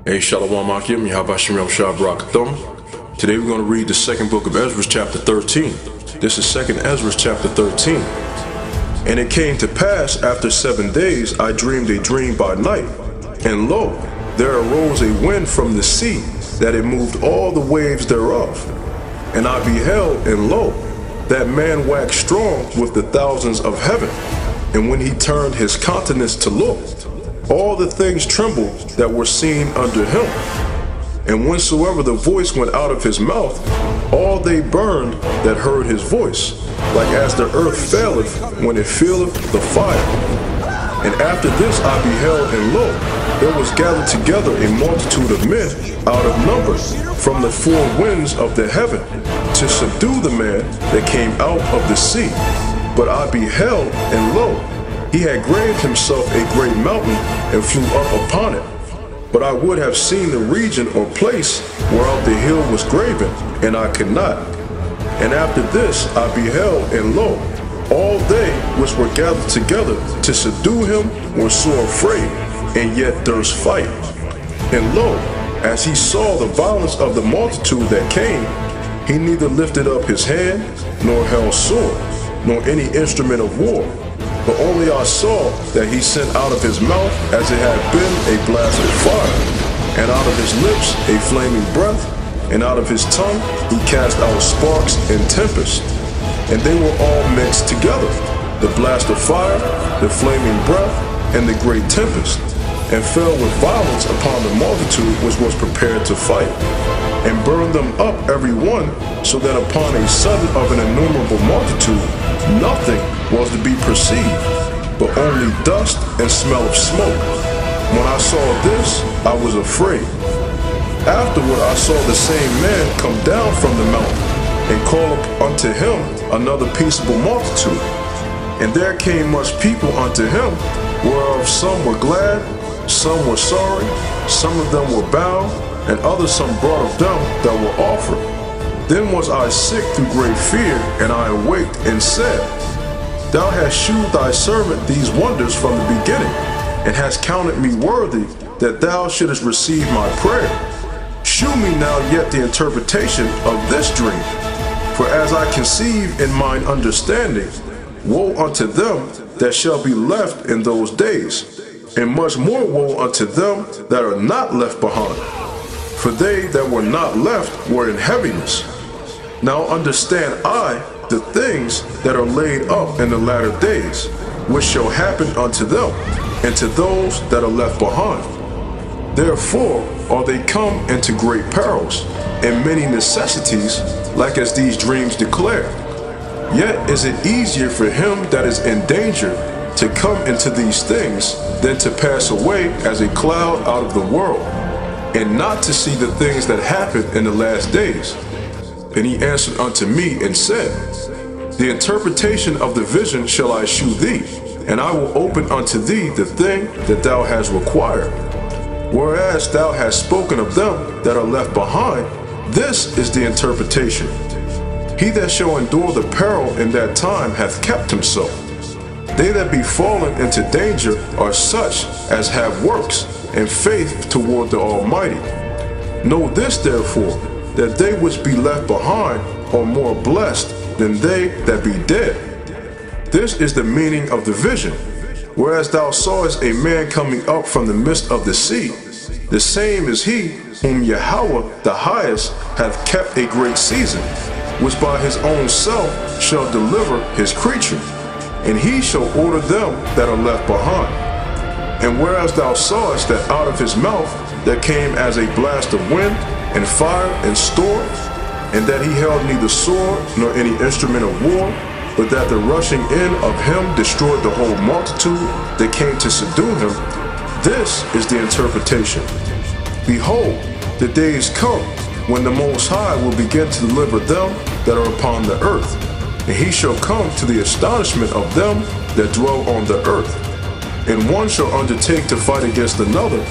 Hey, 𐤉𤄏𝐿. Today we're going to read the second book of Esdras chapter 13. This is 2nd Esdras chapter 13. And it came to pass after 7 days I dreamed a dream by night, and lo, there arose a wind from the sea, that it moved all the waves thereof. And I beheld, and lo, that man waxed strong with the thousands of heaven. And when he turned his countenance to look, all the things trembled that were seen under him. And whensoever the voice went out of his mouth, all they burned that heard his voice, like as the earth faileth when it feeleth the fire. And after this I beheld, and lo, there was gathered together a multitude of men out of number from the four winds of the heaven, to subdue the man that came out of the sea. But I beheld, and lo, he had graved himself a great mountain, and flew up upon it. But I would have seen the region or place whereout the hill was graven, and I could not. And after this I beheld, and lo, all they which were gathered together to subdue him were sore afraid, and yet durst fight. And lo, as he saw the violence of the multitude that came, he neither lifted up his hand, nor held sword, nor any instrument of war. But only I saw that he sent out of his mouth as it had been a blast of fire, and out of his lips a flaming breath, and out of his tongue he cast out sparks and tempest. And they were all mixed together, the blast of fire, the flaming breath, and the great tempest, and fell with violence upon the multitude which was prepared to fight, and burned them up every one, so that upon a sudden of an innumerable multitude nothing was to be perceived, but only dust and smell of smoke. When I saw this, I was afraid. Afterward I saw the same man come down from the mountain, and call up unto him another peaceable multitude. And there came much people unto him, whereof some were glad, some were sorry, some of them were bound, and others some brought of them that were offered. Then was I sick through great fear, and I awaked and said, Thou hast shewed thy servant these wonders from the beginning, and hast counted me worthy that thou shouldest receive my prayer. Shew me now yet the interpretation of this dream. For as I conceive in mine understanding, woe unto them that shall be left in those days, and much more woe unto them that are not left behind. For they that were not left were in heaviness. Now understand I the things that are laid up in the latter days, which shall happen unto them, and to those that are left behind. Therefore are they come into great perils, and many necessities, like as these dreams declare. Yet is it easier for him that is in danger to come into these things, than to pass away as a cloud out of the world, and not to see the things that happen in the last days. And he answered unto me and said, The interpretation of the vision shall I shew thee, and I will open unto thee the thing that thou hast required. Whereas thou hast spoken of them that are left behind, this is the interpretation. He that shall endure the peril in that time hath kept himself. They that be fallen into danger are such as have works and faith toward the Almighty. Know this therefore, that they which be left behind are more blessed than they that be dead. This is the meaning of the vision. Whereas thou sawest a man coming up from the midst of the sea, the same is he whom Yahweh the highest hath kept a great season, which by his own self shall deliver his creature, and he shall order them that are left behind. And whereas thou sawest that out of his mouth there came as a blast of wind, and fire, and storm, and that he held neither sword nor any instrument of war, but that the rushing in of him destroyed the whole multitude that came to subdue him, this is the interpretation. Behold, the days come when the Most High will begin to deliver them that are upon the earth, and he shall come to the astonishment of them that dwell on the earth. And one shall undertake to fight against another,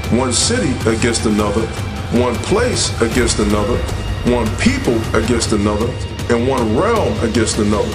one city against another, one place against another, one people against another, and one realm against another.